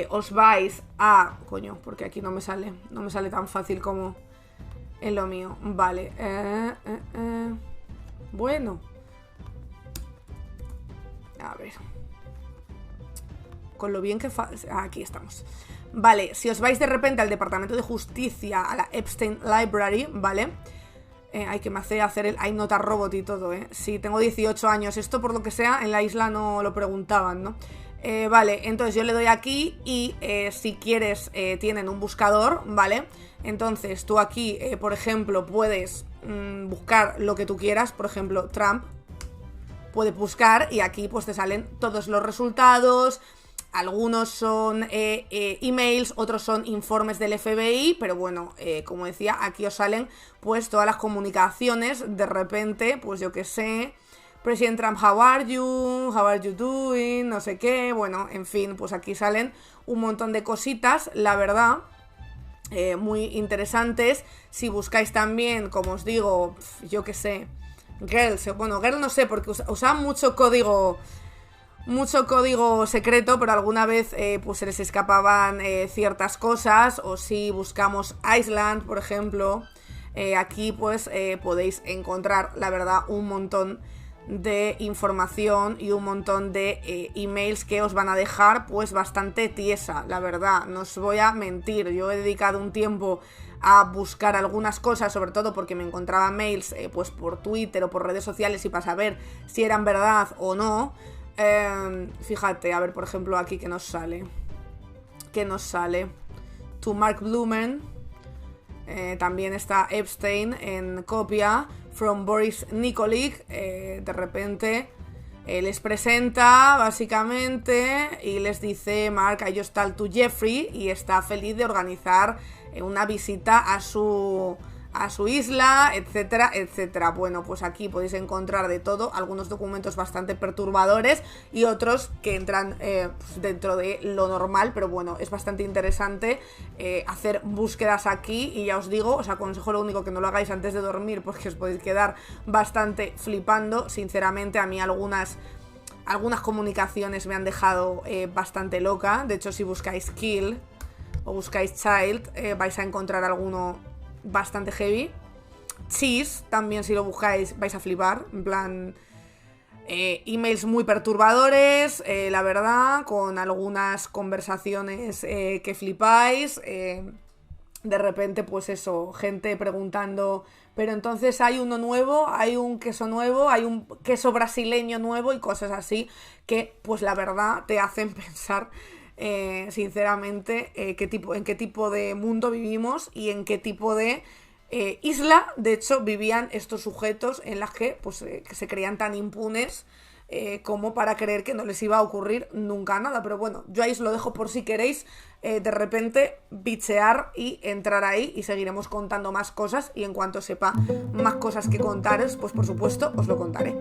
os vais a... Coño, porque aquí no me sale tan fácil como en lo mío. Vale. Bueno. A ver. Con lo bien que... aquí estamos. Vale, si os vais de repente al Departamento de Justicia, a la Epstein Library, ¿vale? Hay que me hace hacer el iNota Robot y todo, ¿eh? Sí, tengo 18 años. Esto, por lo que sea, en la isla no lo preguntaban, ¿no? Vale, entonces yo le doy aquí y si quieres tienen un buscador, ¿vale? Entonces tú aquí, por ejemplo, puedes buscar lo que tú quieras. Por ejemplo, Trump. Puedes buscar y aquí pues te salen todos los resultados. Algunos son emails, otros son informes del FBI, pero bueno, como decía, aquí os salen pues todas las comunicaciones. De repente, pues yo qué sé, President Trump, how are you doing, no sé qué, bueno, en fin, pues aquí salen un montón de cositas, la verdad, muy interesantes. Si buscáis también, como os digo, yo qué sé, girls, bueno, girl no sé, porque usaban mucho código secreto, pero alguna vez pues se les escapaban ciertas cosas. O si buscamos Iceland, por ejemplo, aquí pues podéis encontrar, la verdad, un montón de información y un montón de emails que os van a dejar pues bastante tiesa, la verdad, no os voy a mentir. Yo he dedicado un tiempo a buscar algunas cosas, sobre todo porque me encontraba mails pues por Twitter o por redes sociales y para saber si eran verdad o no. Fíjate, a ver, por ejemplo, aquí que nos sale. To Mark Blumen. También está Epstein en copia. From Boris Nikolic. De repente les presenta, básicamente, y les dice: Mark, I just talked to Jeffrey. Y está feliz de organizar una visita a su isla, etcétera, etcétera. Bueno, pues aquí podéis encontrar de todo, algunos documentos bastante perturbadores y otros que entran pues dentro de lo normal, pero bueno, es bastante interesante hacer búsquedas aquí. Y ya os digo, os aconsejo lo único que no lo hagáis antes de dormir, porque os podéis quedar bastante flipando. Sinceramente, a mí algunas comunicaciones me han dejado bastante loca. De hecho, si buscáis Kill o buscáis Child, vais a encontrar alguno bastante heavy. Cheese, también, si lo buscáis vais a flipar. En plan, emails muy perturbadores, la verdad, con algunas conversaciones que flipáis. de repente, pues eso, gente preguntando, pero entonces hay uno nuevo, hay un queso nuevo, hay un queso brasileño nuevo y cosas así que, pues la verdad, te hacen pensar, sinceramente, en qué tipo de mundo vivimos y en qué tipo de isla, de hecho, vivían estos sujetos en las que, pues, que se creían tan impunes como para creer que no les iba a ocurrir nunca nada. Pero bueno, yo ahí os lo dejo por si queréis de repente bichear y entrar ahí, y seguiremos contando más cosas, y en cuanto sepa más cosas que contaros, pues por supuesto os lo contaré.